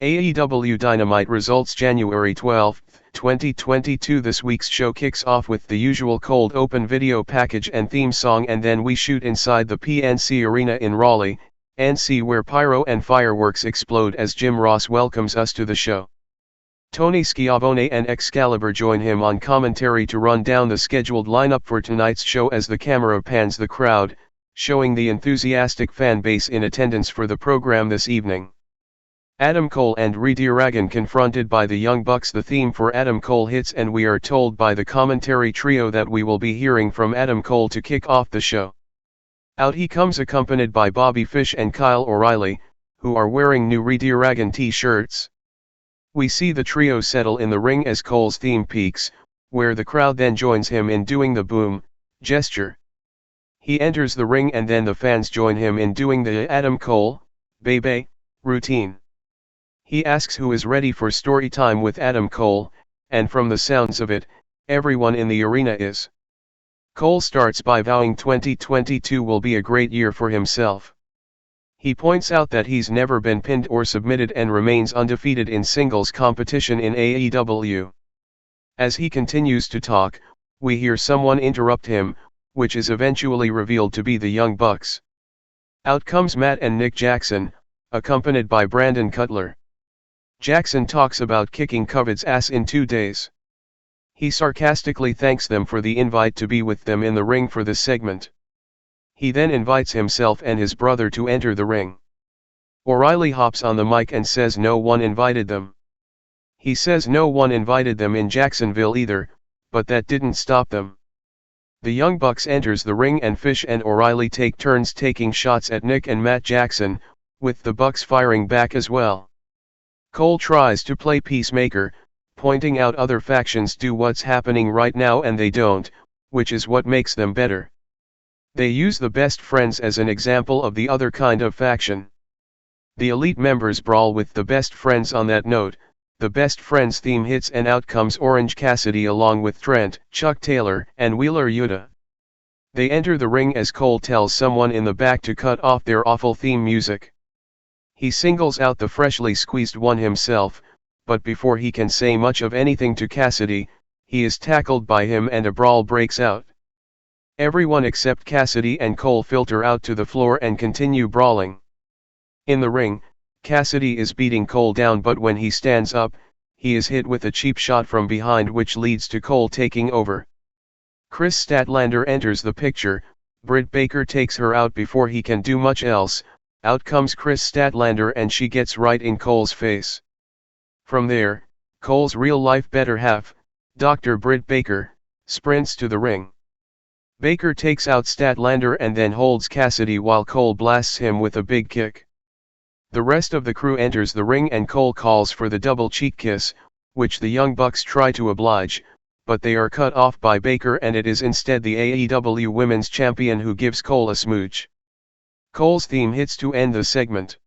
AEW Dynamite Results January 12, 2022. This week's show kicks off with the usual cold open video package and theme song, and then we shoot inside the PNC Arena in Raleigh, NC, where pyro and fireworks explode as Jim Ross welcomes us to the show. Tony Schiavone and Excalibur join him on commentary to run down the scheduled lineup for tonight's show as the camera pans the crowd, showing the enthusiastic fan base in attendance for the program this evening. Adam Cole and Reddy Dragon confronted by the Young Bucks. The theme for Adam Cole hits, and we are told by the commentary trio that we will be hearing from Adam Cole to kick off the show. Out he comes accompanied by Bobby Fish and Kyle O'Reilly, who are wearing new Reddy Dragon t-shirts. We see the trio settle in the ring as Cole's theme peaks, where the crowd then joins him in doing the boom gesture. He enters the ring and then the fans join him in doing the Adam Cole, baby, routine. He asks who is ready for story time with Adam Cole, and from the sounds of it, everyone in the arena is. Cole starts by vowing 2022 will be a great year for himself. He points out that he's never been pinned or submitted and remains undefeated in singles competition in AEW. As he continues to talk, we hear someone interrupt him, which is eventually revealed to be the Young Bucks. Out comes Matt and Nick Jackson, accompanied by Brandon Cutler. Jackson talks about kicking COVID's ass in 2 days. He sarcastically thanks them for the invite to be with them in the ring for this segment. He then invites himself and his brother to enter the ring. O'Reilly hops on the mic and says no one invited them. He says no one invited them in Jacksonville either, but that didn't stop them. The Young Bucks enters the ring and Fish and O'Reilly take turns taking shots at Nick and Matt Jackson, with the Bucks firing back as well. Cole tries to play peacemaker, pointing out other factions do what's happening right now and they don't, which is what makes them better. They use the Best Friends as an example of the other kind of faction. The Elite members brawl with the Best Friends. On that note, the Best Friends theme hits and out comes Orange Cassidy along with Trent, Chuck Taylor, and Wheeler Yuta. They enter the ring as Cole tells someone in the back to cut off their awful theme music. He singles out the freshly squeezed one himself, but before he can say much of anything to Cassidy, he is tackled by him and a brawl breaks out. Everyone except Cassidy and Cole filter out to the floor and continue brawling. In the ring, Cassidy is beating Cole down, but when he stands up, he is hit with a cheap shot from behind which leads to Cole taking over. Chris Statlander enters the picture. Britt Baker takes her out before he can do much else. Out comes Chris Statlander and she gets right in Cole's face. From there, Cole's real-life better half, Dr. Britt Baker, sprints to the ring. Baker takes out Statlander and then holds Cassidy while Cole blasts him with a big kick. The rest of the crew enters the ring and Cole calls for the double cheek kiss, which the Young Bucks try to oblige, but they are cut off by Baker and it is instead the AEW Women's Champion who gives Cole a smooch. Cole's theme hits to end the segment.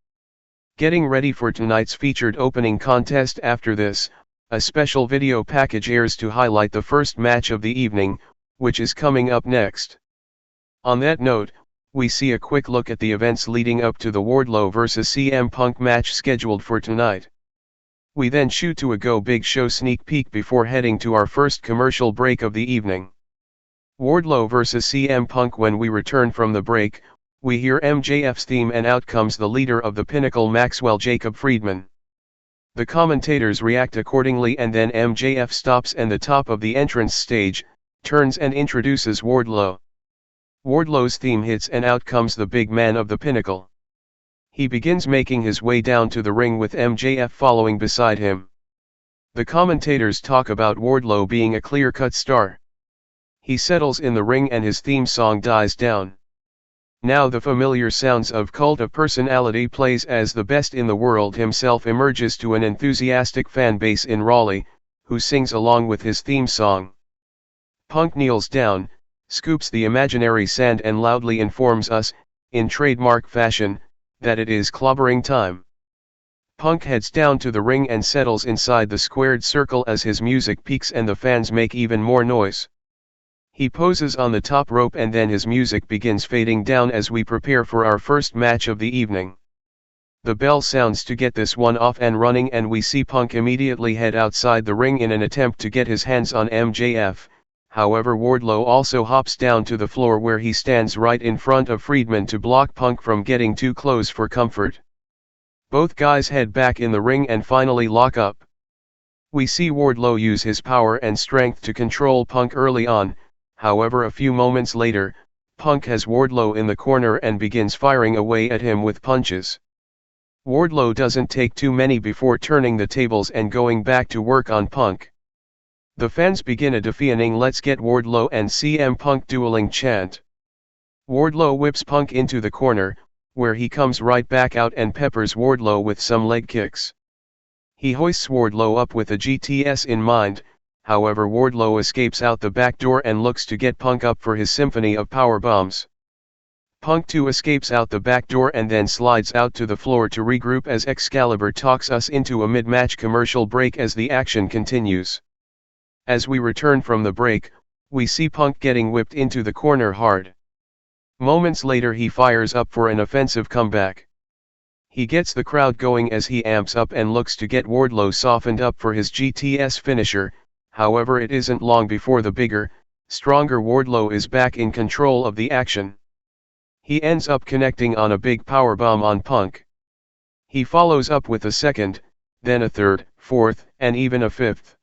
Getting ready for tonight's featured opening contest. After this, a special video package airs to highlight the first match of the evening, which is coming up next. On that note, we see a quick look at the events leading up to the Wardlow vs CM Punk match scheduled for tonight. We then shoot to a Go Big Show sneak peek before heading to our first commercial break of the evening. Wardlow vs CM Punk. When we return from the break, we hear MJF's theme and out comes the leader of the Pinnacle, Maxwell Jacob Friedman. The commentators react accordingly and then MJF stops and the top of the entrance stage, turns and introduces Wardlow. Wardlow's theme hits and out comes the big man of the Pinnacle. He begins making his way down to the ring with MJF following beside him. The commentators talk about Wardlow being a clear-cut star. He settles in the ring and his theme song dies down. Now the familiar sounds of Cult of Personality plays as the best in the world himself emerges to an enthusiastic fan base in Raleigh, who sings along with his theme song. Punk kneels down, scoops the imaginary sand and loudly informs us, in trademark fashion, that it is clobbering time. Punk heads down to the ring and settles inside the squared circle as his music peaks and the fans make even more noise. He poses on the top rope and then his music begins fading down as we prepare for our first match of the evening. The bell sounds to get this one off and running, and we see Punk immediately head outside the ring in an attempt to get his hands on MJF. However, Wardlow also hops down to the floor where he stands right in front of Friedman to block Punk from getting too close for comfort. Both guys head back in the ring and finally lock up. We see Wardlow use his power and strength to control Punk early on. However, a few moments later, Punk has Wardlow in the corner and begins firing away at him with punches. Wardlow doesn't take too many before turning the tables and going back to work on Punk. The fans begin a deafening "Let's get Wardlow and CM Punk dueling" chant. Wardlow whips Punk into the corner, where he comes right back out and peppers Wardlow with some leg kicks. He hoists Wardlow up with a GTS in mind. However, Wardlow escapes out the back door and looks to get Punk up for his symphony of power bombs. Punk too escapes out the back door and then slides out to the floor to regroup as Excalibur talks us into a mid-match commercial break as the action continues. As we return from the break, we see Punk getting whipped into the corner hard. Moments later he fires up for an offensive comeback. He gets the crowd going as he amps up and looks to get Wardlow softened up for his GTS finisher. However, it isn't long before the bigger, stronger Wardlow is back in control of the action. He ends up connecting on a big powerbomb on Punk. He follows up with a second, then a third, fourth, and even a fifth.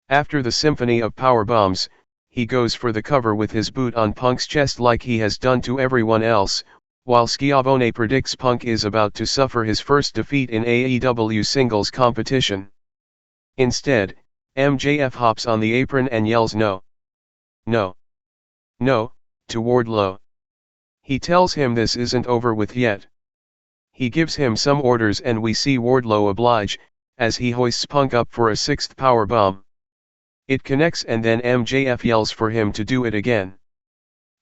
After the symphony of powerbombs, he goes for the cover with his boot on Punk's chest like he has done to everyone else, while Schiavone predicts Punk is about to suffer his first defeat in AEW singles competition. Instead, MJF hops on the apron and yells "No! No! No!" to Wardlow. He tells him this isn't over with yet. He gives him some orders and we see Wardlow oblige, as he hoists Punk up for a sixth powerbomb. It connects and then MJF yells for him to do it again.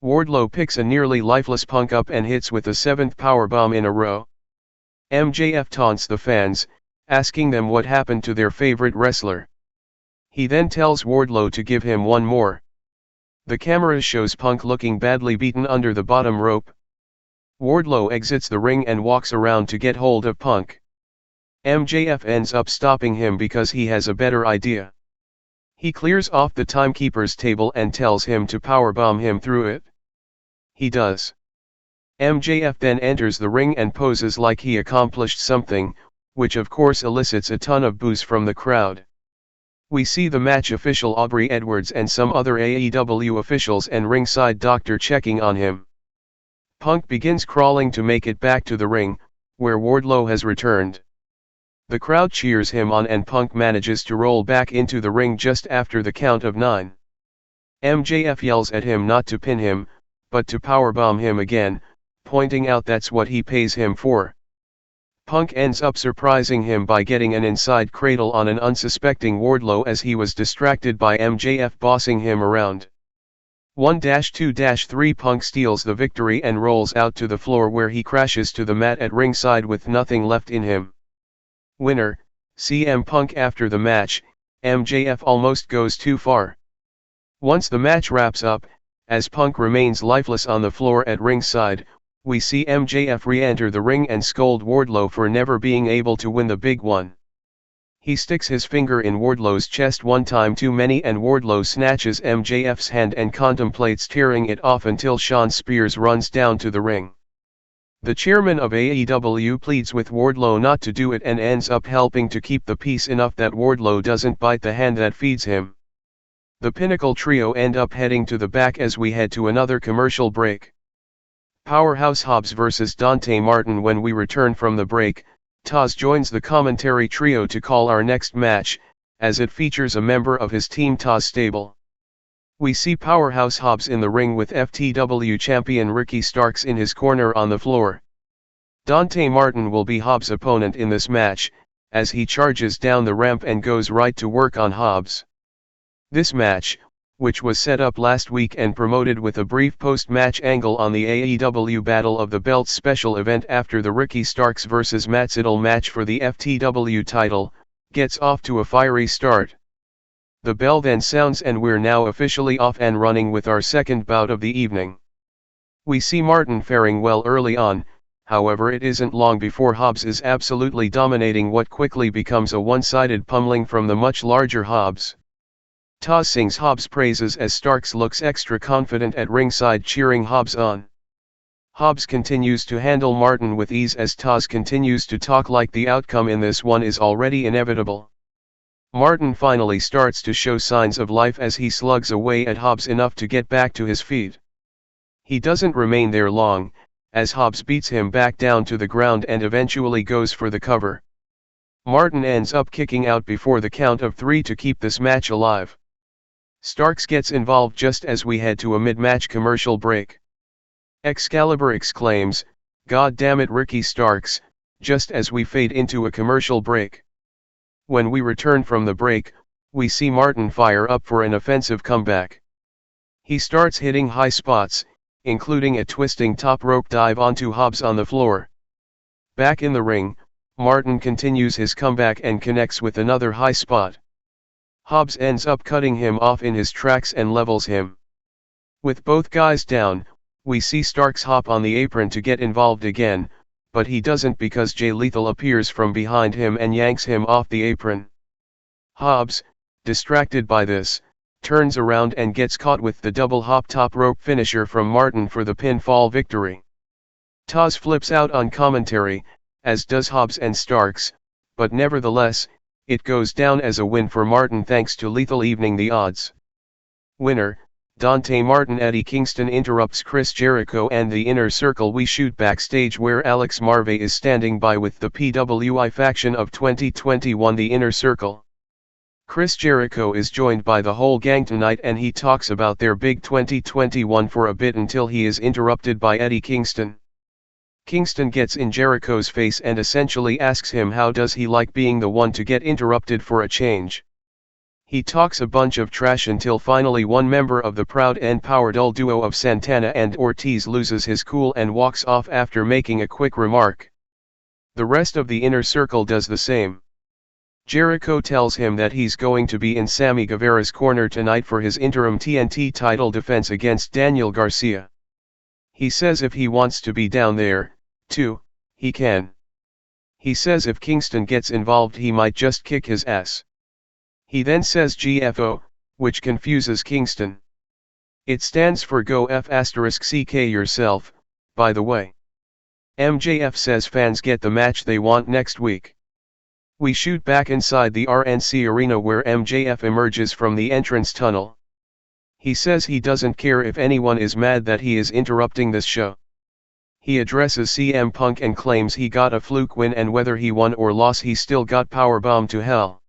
Wardlow picks a nearly lifeless Punk up and hits with a seventh powerbomb in a row. MJF taunts the fans, asking them what happened to their favorite wrestler. He then tells Wardlow to give him one more. The camera shows Punk looking badly beaten under the bottom rope. Wardlow exits the ring and walks around to get hold of Punk. MJF ends up stopping him because he has a better idea. He clears off the timekeeper's table and tells him to powerbomb him through it. He does. MJF then enters the ring and poses like he accomplished something, which of course elicits a ton of boos from the crowd. We see the match official Aubrey Edwards and some other AEW officials and ringside doctor checking on him. Punk begins crawling to make it back to the ring, where Wardlow has returned. The crowd cheers him on and Punk manages to roll back into the ring just after the count of 9. MJF yells at him not to pin him, but to powerbomb him again, pointing out that's what he pays him for. Punk ends up surprising him by getting an inside cradle on an unsuspecting Wardlow as he was distracted by MJF bossing him around. 1-2-3 Punk steals the victory and rolls out to the floor where he crashes to the mat at ringside with nothing left in him. Winner, CM Punk. After the match, MJF almost goes too far. Once the match wraps up, as Punk remains lifeless on the floor at ringside, we see MJF re-enter the ring and scold Wardlow for never being able to win the big one. He sticks his finger in Wardlow's chest one time too many and Wardlow snatches MJF's hand and contemplates tearing it off until Shawn Spears runs down to the ring. The chairman of AEW pleads with Wardlow not to do it and ends up helping to keep the peace enough that Wardlow doesn't bite the hand that feeds him. The Pinnacle trio end up heading to the back as we head to another commercial break. Powerhouse Hobbs vs Dante Martin. When we return from the break, Taz joins the commentary trio to call our next match, as it features a member of his Team Taz stable. We see Powerhouse Hobbs in the ring with FTW champion Ricky Starks in his corner on the floor. Dante Martin will be Hobbs' opponent in this match, as he charges down the ramp and goes right to work on Hobbs. This match, which was set up last week and promoted with a brief post-match angle on the AEW Battle of the Belts special event after the Ricky Starks vs Matt Sydal match for the FTW title, gets off to a fiery start. The bell then sounds and we're now officially off and running with our second bout of the evening. We see Martin faring well early on, however it isn't long before Hobbs is absolutely dominating what quickly becomes a one-sided pummeling from the much larger Hobbs. Taz sings Hobbs' praises as Starks looks extra confident at ringside cheering Hobbs on. Hobbs continues to handle Martin with ease as Taz continues to talk like the outcome in this one is already inevitable. Martin finally starts to show signs of life as he slugs away at Hobbs enough to get back to his feet. He doesn't remain there long, as Hobbs beats him back down to the ground and eventually goes for the cover. Martin ends up kicking out before the count of 3 to keep this match alive. Starks gets involved just as we head to a mid-match commercial break. Excalibur exclaims, "God damn it, Ricky Starks," just as we fade into a commercial break. When we return from the break, we see Martin fire up for an offensive comeback. He starts hitting high spots, including a twisting top rope dive onto Hobbs on the floor. Back in the ring, Martin continues his comeback and connects with another high spot. Hobbs ends up cutting him off in his tracks and levels him. With both guys down, we see Starks hop on the apron to get involved again, but he doesn't because Jay Lethal appears from behind him and yanks him off the apron. Hobbs, distracted by this, turns around and gets caught with the double hop top rope finisher from Martin for the pinfall victory. Taz flips out on commentary, as does Hobbs and Starks, but nevertheless, it goes down as a win for Martin thanks to Lethal evening the odds. Winner, Dante. Martin. Eddie Kingston interrupts Chris Jericho and the Inner Circle. We shoot backstage where Alex Marvey is standing by with the PWI faction of 2021 the Inner Circle. Chris Jericho is joined by the whole gang tonight and he talks about their big 2021 for a bit until he is interrupted by Eddie Kingston. Kingston gets in Jericho's face and essentially asks him how does he like being the one to get interrupted for a change. He talks a bunch of trash until finally one member of the proud and powerful duo of Santana and Ortiz loses his cool and walks off after making a quick remark. The rest of the Inner Circle does the same. Jericho tells him that he's going to be in Sammy Guevara's corner tonight for his interim TNT title defense against Daniel Garcia. He says if he wants to be down there, too, he can. He says if Kingston gets involved he might just kick his ass. He then says GFO, which confuses Kingston. It stands for Go F***CK yourself, by the way. MJF says fans get the match they want next week. We shoot back inside the RNC arena where MJF emerges from the entrance tunnel. He says he doesn't care if anyone is mad that he is interrupting this show. He addresses CM Punk and claims he got a fluke win and whether he won or lost he still got powerbombed to hell.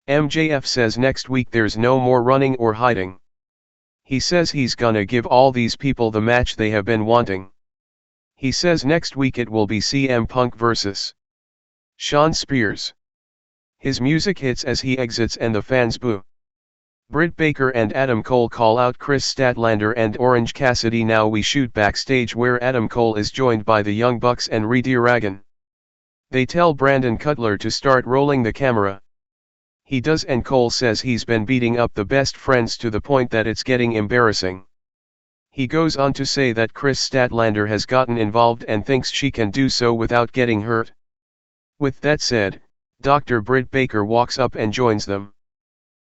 MJF says next week there's no more running or hiding. He says he's gonna give all these people the match they have been wanting. He says next week it will be CM Punk vs. Shawn Spears. His music hits as he exits and the fans boo. Britt Baker and Adam Cole call out Chris Statlander and Orange Cassidy. Now we shoot backstage where Adam Cole is joined by the Young Bucks and Reddy Ragan. They tell Brandon Cutler to start rolling the camera. He does and Cole says he's been beating up the best friends to the point that it's getting embarrassing. He goes on to say that Chris Statlander has gotten involved and thinks she can do so without getting hurt. With that said, Dr. Britt Baker walks up and joins them.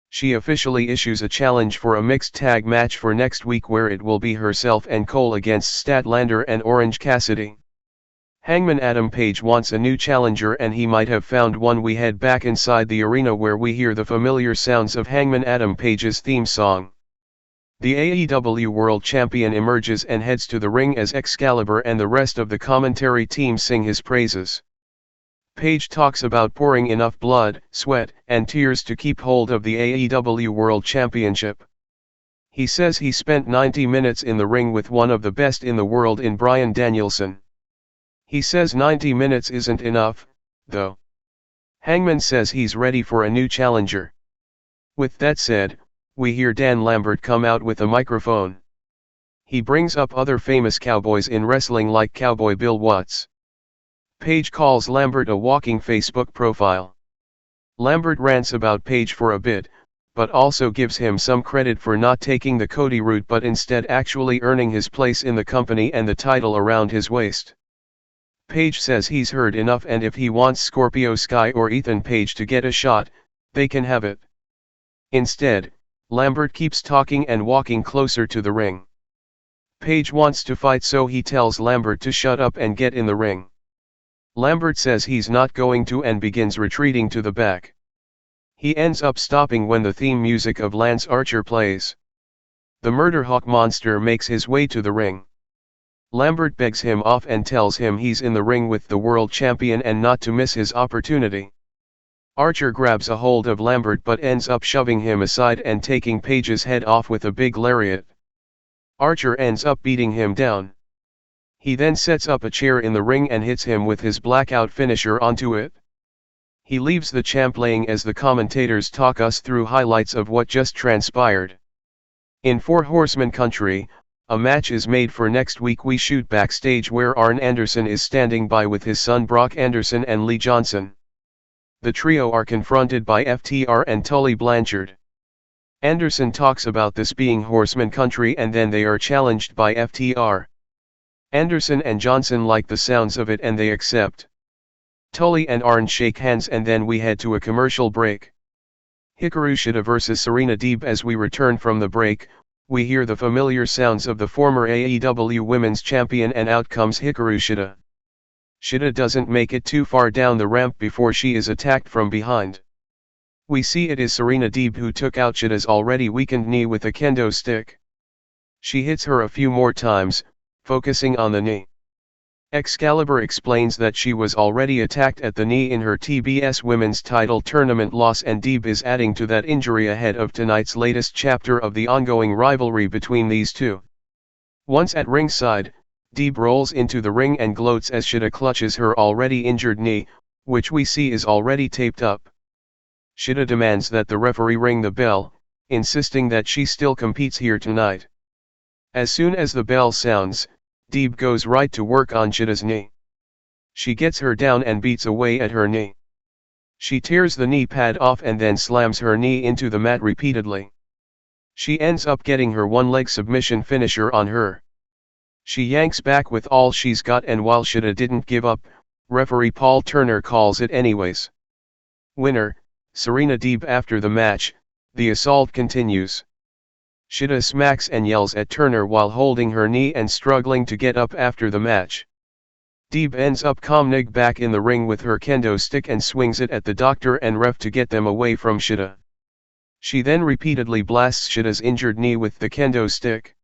She officially issues a challenge for a mixed tag match for next week where it will be herself and Cole against Statlander and Orange Cassidy. Hangman Adam Page wants a new challenger and he might have found one. We head back inside the arena where we hear the familiar sounds of Hangman Adam Page's theme song. The AEW World Champion emerges and heads to the ring as Excalibur and the rest of the commentary team sing his praises. Page talks about pouring enough blood, sweat, and tears to keep hold of the AEW World Championship. He says he spent 90 minutes in the ring with one of the best in the world in Bryan Danielson. He says 90 minutes isn't enough, though. Hangman says he's ready for a new challenger. With that said, we hear Dan Lambert come out with a microphone. He brings up other famous cowboys in wrestling like Cowboy Bill Watts. Page calls Lambert a walking Facebook profile. Lambert rants about Page for a bit, but also gives him some credit for not taking the Cody route but instead actually earning his place in the company and the title around his waist. Page says he's heard enough, and if he wants Scorpio Sky or Ethan Page to get a shot, they can have it. Instead, Lambert keeps talking and walking closer to the ring. Page wants to fight, so he tells Lambert to shut up and get in the ring. Lambert says he's not going to and begins retreating to the back. He ends up stopping when the theme music of Lance Archer plays. The Murderhawk monster makes his way to the ring. Lambert begs him off and tells him he's in the ring with the world champion and not to miss his opportunity. Archer grabs a hold of Lambert but ends up shoving him aside and taking Page's head off with a big lariat. Archer ends up beating him down. He then sets up a chair in the ring and hits him with his blackout finisher onto it. He leaves the champ laying as the commentators talk us through highlights of what just transpired. In Four Horsemen country, a match is made for next week. We shoot backstage where Arn Anderson is standing by with his son Brock Anderson and Lee Johnson. The trio are confronted by FTR and Tully Blanchard. Anderson talks about this being Horseman country and then they are challenged by FTR. Anderson and Johnson like the sounds of it and they accept. Tully and Arn shake hands and then we head to a commercial break. Hikaru Shida vs Serena Deeb. As we return from the break, we hear the familiar sounds of the former AEW Women's Champion and out comes Hikaru Shida. Shida doesn't make it too far down the ramp before she is attacked from behind. We see it is Serena Deeb who took out Shida's already weakened knee with a kendo stick. She hits her a few more times, focusing on the knee. Excalibur explains that she was already attacked at the knee in her TBS Women's Title Tournament loss and Deeb is adding to that injury ahead of tonight's latest chapter of the ongoing rivalry between these two. Once at ringside, Deeb rolls into the ring and gloats as Shida clutches her already injured knee, which we see is already taped up. Shida demands that the referee ring the bell, insisting that she still competes here tonight. As soon as the bell sounds, Deeb goes right to work on Shida's knee. She gets her down and beats away at her knee. She tears the knee pad off and then slams her knee into the mat repeatedly. She ends up getting her one-leg submission finisher on her. She yanks back with all she's got and while Shida didn't give up, referee Paul Turner calls it anyways. Winner, Serena Deeb. After the match, the assault continues. Shida smacks and yells at Turner while holding her knee and struggling to get up after the match. Deeb ends up coming back in the ring with her kendo stick and swings it at the doctor and ref to get them away from Shida. She then repeatedly blasts Shida's injured knee with the kendo stick.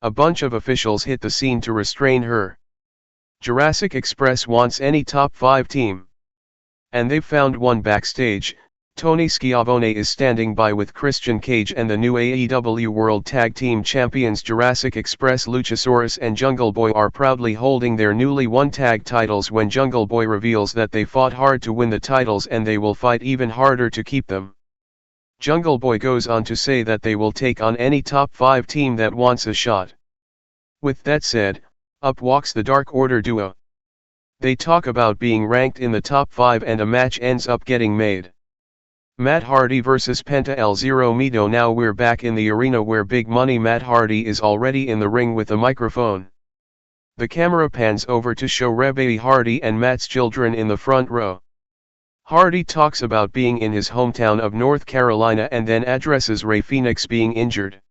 A bunch of officials hit the scene to restrain her. Jurassic Express wants any top 5 team. And they've found one backstage. Tony Schiavone is standing by with Christian Cage and the new AEW World Tag Team Champions Jurassic Express. Luchasaurus and Jungle Boy are proudly holding their newly won tag titles when Jungle Boy reveals that they fought hard to win the titles and they will fight even harder to keep them. Jungle Boy goes on to say that they will take on any top 5 team that wants a shot. With that said, up walks the Dark Order duo. They talk about being ranked in the top 5 and a match ends up getting made. Matt Hardy vs Penta El Zero Miedo. Now we're back in the arena where Big Money Matt Hardy is already in the ring with a microphone. The camera pans over to show Rebbe Hardy and Matt's children in the front row. Hardy talks about being in his hometown of North Carolina and then addresses Rey Fenix being injured.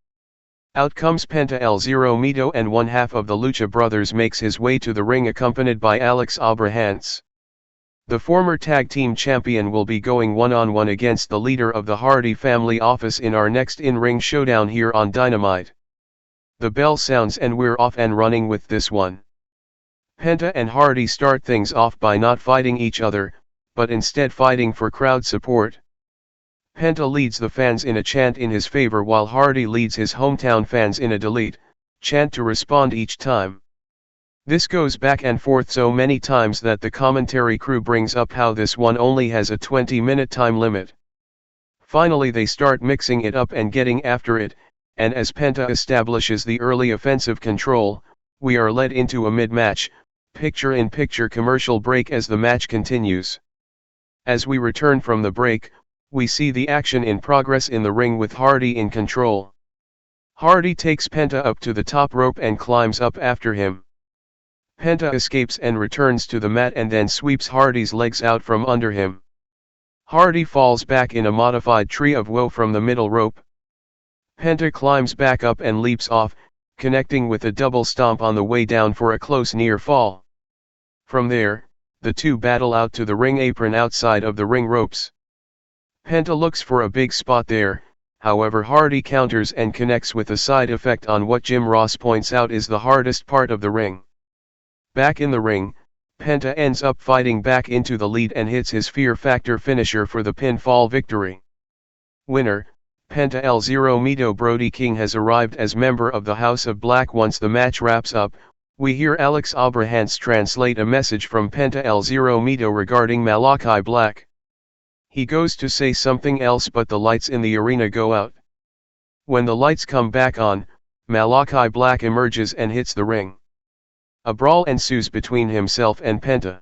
Out comes Penta El Zero Miedo and one half of the Lucha Brothers makes his way to the ring accompanied by Alex Abrahants. The former tag team champion will be going one-on-one against the leader of the Hardy family office in our next in-ring showdown here on Dynamite. The bell sounds and we're off and running with this one. Penta and Hardy start things off by not fighting each other, but instead fighting for crowd support. Penta leads the fans in a chant in his favor while Hardy leads his hometown fans in a delete chant to respond each time. This goes back and forth so many times that the commentary crew brings up how this one only has a 20-minute time limit. Finally they start mixing it up and getting after it, and as Penta establishes the early offensive control, we are led into a mid-match, picture-in-picture commercial break as the match continues. As we return from the break, we see the action in progress in the ring with Hardy in control. Hardy takes Penta up to the top rope and climbs up after him. Penta escapes and returns to the mat and then sweeps Hardy's legs out from under him. Hardy falls back in a modified tree of woe from the middle rope. Penta climbs back up and leaps off, connecting with a double stomp on the way down for a close near fall. From there, the two battle out to the ring apron outside of the ring ropes. Penta looks for a big spot there, however Hardy counters and connects with a side effect on what Jim Ross points out is the hardest part of the ring. Back in the ring, Penta ends up fighting back into the lead and hits his Fear Factor finisher for the pinfall victory. Winner, Penta L0 Miedo. Brody King has arrived as member of the House of Black. Once the match wraps up, we hear Alex Abrahants translate a message from Penta L0 Miedo regarding Malachi Black. He goes to say something else but the lights in the arena go out. When the lights come back on, Malachi Black emerges and hits the ring. A brawl ensues between himself and Penta.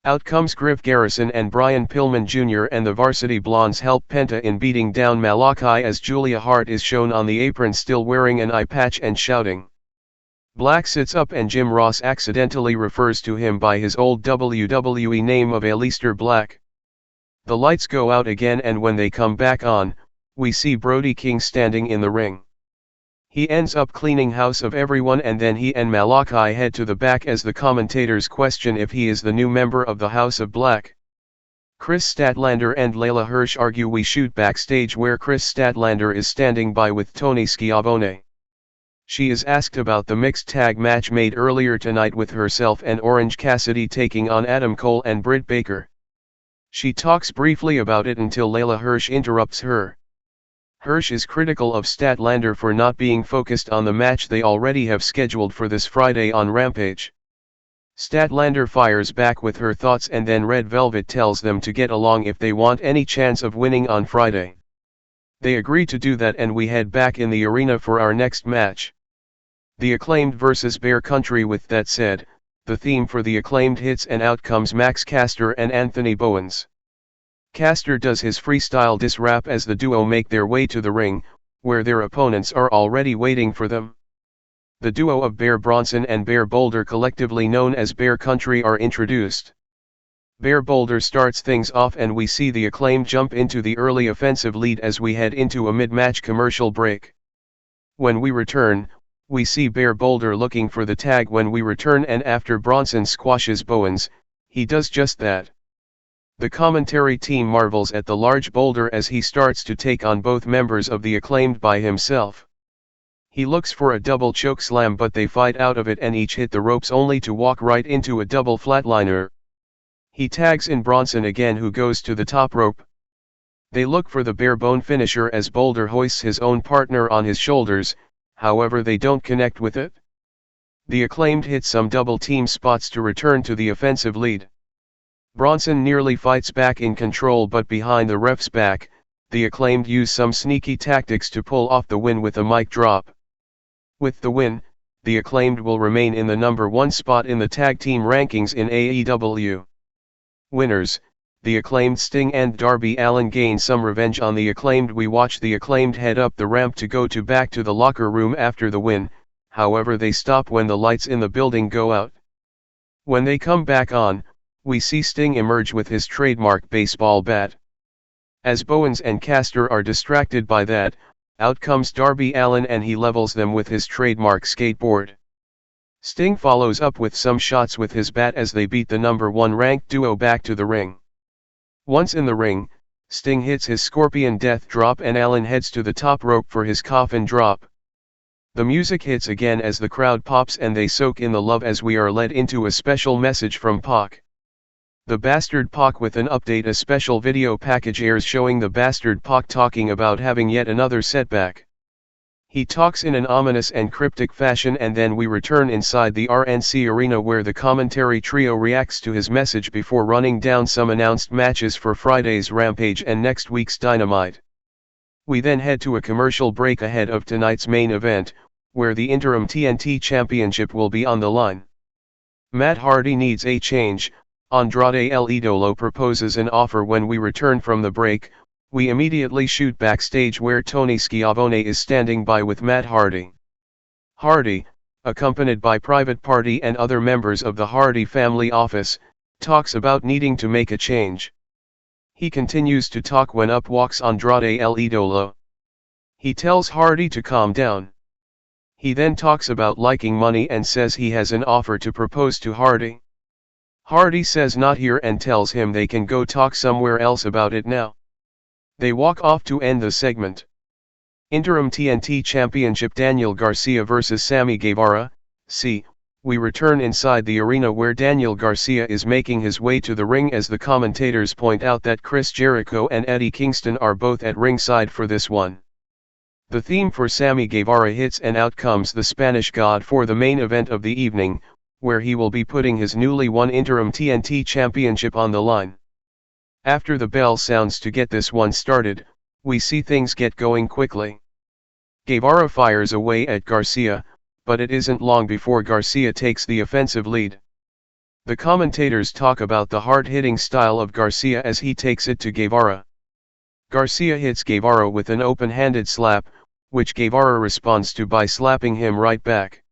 Out comes Griff Garrison and Brian Pillman Jr. and the Varsity Blondes help Penta in beating down Malachi as Julia Hart is shown on the apron still wearing an eye patch and shouting. Black sits up and Jim Ross accidentally refers to him by his old WWE name of Aleister Black. The lights go out again and when they come back on, we see Brody King standing in the ring. He ends up cleaning house of everyone and then he and Malachi head to the back as the commentators question if he is the new member of the House of Black. Chris Statlander and Layla Hirsch argue. We shoot backstage where Chris Statlander is standing by with Tony Schiavone. She is asked about the mixed tag match made earlier tonight with herself and Orange Cassidy taking on Adam Cole and Britt Baker. She talks briefly about it until Layla Hirsch interrupts her. Hirsch is critical of Statlander for not being focused on the match they already have scheduled for this Friday on Rampage. Statlander fires back with her thoughts and then Red Velvet tells them to get along if they want any chance of winning on Friday. They agree to do that and we head back in the arena for our next match. The Acclaimed vs Bear Country. With that said, the theme for the Acclaimed hits and out comes Max Caster and Anthony Bowens. Caster does his freestyle diss rap as the duo make their way to the ring, where their opponents are already waiting for them. The duo of Bear Bronson and Bear Boulder, collectively known as Bear Country, are introduced. Bear Boulder starts things off and we see the Acclaimed jump into the early offensive lead as we head into a mid-match commercial break. When we return, we see Bear Boulder looking for the tag. When we return and after Bronson squashes Bowens, he does just that. The commentary team marvels at the large Boulder as he starts to take on both members of the Acclaimed by himself. He looks for a double chokeslam but they fight out of it and each hit the ropes only to walk right into a double flatliner. He tags in Bronson again, who goes to the top rope. They look for the bare bone finisher as Boulder hoists his own partner on his shoulders, however they don't connect with it. The Acclaimed hit some double team spots to return to the offensive lead. Bronson nearly fights back in control but behind the ref's back, the Acclaimed use some sneaky tactics to pull off the win with a mic drop. With the win, the Acclaimed will remain in the number 1 spot in the tag team rankings in AEW. Winners, the Acclaimed. Sting and Darby Allin gain some revenge on the Acclaimed. We watch the Acclaimed head up the ramp to go back to the locker room after the win, however they stop when the lights in the building go out. When they come back on, we see Sting emerge with his trademark baseball bat. As Bowens and Caster are distracted by that, out comes Darby Allin and he levels them with his trademark skateboard. Sting follows up with some shots with his bat as they beat the number 1 ranked duo back to the ring. Once in the ring, Sting hits his Scorpion Death Drop and Allin heads to the top rope for his Coffin Drop. The music hits again as the crowd pops and they soak in the love as we are led into a special message from Pac. The Bastard Pac. With an update, a special video package airs showing the Bastard Pac talking about having yet another setback. He talks in an ominous and cryptic fashion and then we return inside the RNC arena where the commentary trio reacts to his message before running down some announced matches for Friday's Rampage and next week's Dynamite. We then head to a commercial break ahead of tonight's main event, where the Interim TNT Championship will be on the line. Matt Hardy needs a change. Andrade El Idolo proposes an offer. When we return from the break, we immediately shoot backstage where Tony Schiavone is standing by with Matt Hardy. Hardy, accompanied by Private Party and other members of the Hardy family office, talks about needing to make a change. He continues to talk when up walks Andrade El Idolo. He tells Hardy to calm down. He then talks about liking money and says he has an offer to propose to Hardy. Hardy says not here and tells him they can go talk somewhere else about it now. They walk off to end the segment. Interim TNT Championship Daniel Garcia vs Sammy Guevara. We return inside the arena where Daniel Garcia is making his way to the ring as the commentators point out that Chris Jericho and Eddie Kingston are both at ringside for this one. The theme for Sammy Guevara hits and out comes the Spanish God for the main event of the evening, where he will be putting his newly won Interim TNT Championship on the line. After the bell sounds to get this one started, we see things get going quickly. Guevara fires away at Garcia, but it isn't long before Garcia takes the offensive lead. The commentators talk about the hard-hitting style of Garcia as he takes it to Guevara. Garcia hits Guevara with an open-handed slap, which Guevara responds to by slapping him right back.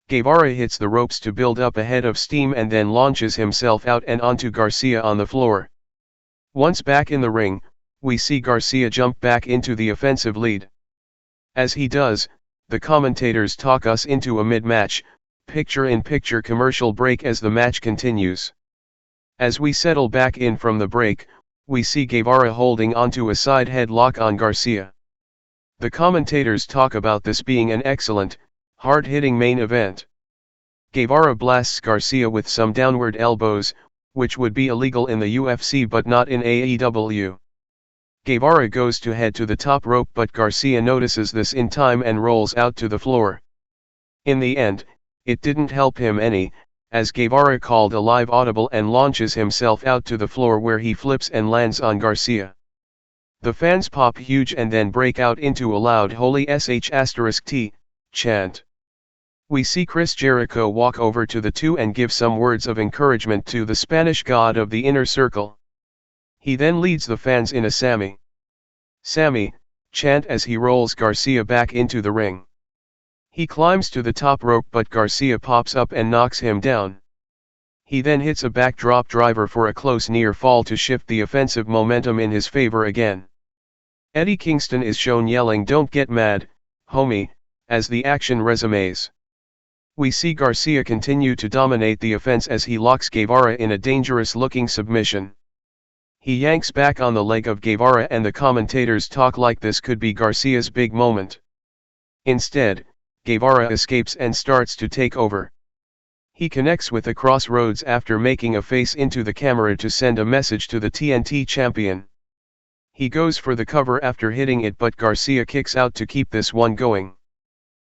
Guevara hits the ropes to build up a head of steam and then launches himself out and onto Garcia on the floor. Once back in the ring, we see Garcia jump back into the offensive lead. As he does, the commentators talk us into a mid-match, picture-in-picture commercial break as the match continues. As we settle back in from the break, we see Guevara holding onto a side headlock on Garcia. The commentators talk about this being an excellent, hard-hitting main event. Guevara blasts Garcia with some downward elbows, which would be illegal in the UFC but not in AEW. Guevara goes to head to the top rope but Garcia notices this in time and rolls out to the floor. In the end, it didn't help him any, as Guevara called a live audible and launches himself out to the floor where he flips and lands on Garcia. The fans pop huge and then break out into a loud holy sh*t chant. We see Chris Jericho walk over to the two and give some words of encouragement to the Spanish God of the Inner Circle. He then leads the fans in a Sammy chant as he rolls Garcia back into the ring. He climbs to the top rope but Garcia pops up and knocks him down. He then hits a backdrop driver for a close near fall to shift the offensive momentum in his favor again. Eddie Kingston is shown yelling "Don't get mad, homie," as the action resumes. We see Garcia continue to dominate the offense as he locks Guevara in a dangerous-looking submission. He yanks back on the leg of Guevara and the commentators talk like this could be Garcia's big moment. Instead, Guevara escapes and starts to take over. He connects with the crossroads after making a face into the camera to send a message to the TNT champion. He goes for the cover after hitting it but Garcia kicks out to keep this one going.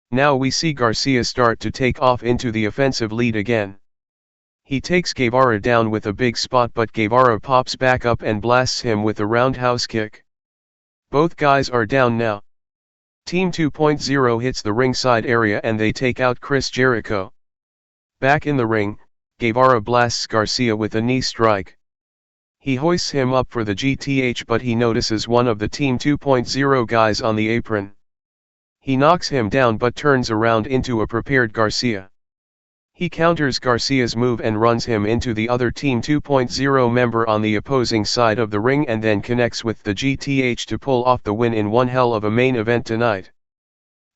Now we see Garcia start to take off into the offensive lead again. He takes Guevara down with a big spot but Guevara pops back up and blasts him with a roundhouse kick. Both guys are down now. Team 2.0 hits the ringside area and they take out Chris Jericho. Back in the ring, Guevara blasts Garcia with a knee strike. He hoists him up for the GTH but he notices one of the Team 2.0 guys on the apron. He knocks him down but turns around into a prepared Garcia. He counters Garcia's move and runs him into the other Team 2.0 member on the opposing side of the ring and then connects with the GTH to pull off the win in one hell of a main event tonight.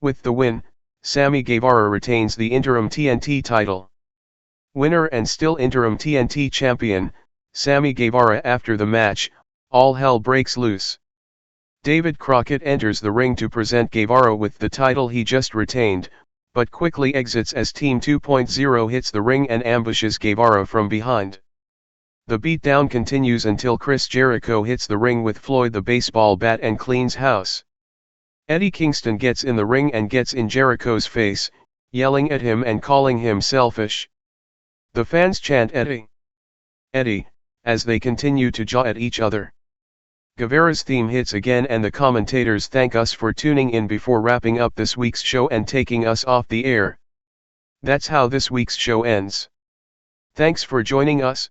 With the win, Sammy Guevara retains the Interim TNT title. Winner and still Interim TNT champion, Sammy Guevara. After the match, all hell breaks loose. David Crockett enters the ring to present Guevara with the title he just retained, but quickly exits as Team 2.0 hits the ring and ambushes Guevara from behind. The beatdown continues until Chris Jericho hits the ring with Floyd the baseball bat and cleans house. Eddie Kingston gets in the ring and gets in Jericho's face, yelling at him and calling him selfish. The fans chant "Eddie, Eddie," as they continue to jaw at each other. Guevara's theme hits again and the commentators thank us for tuning in before wrapping up this week's show and taking us off the air. That's how this week's show ends. Thanks for joining us.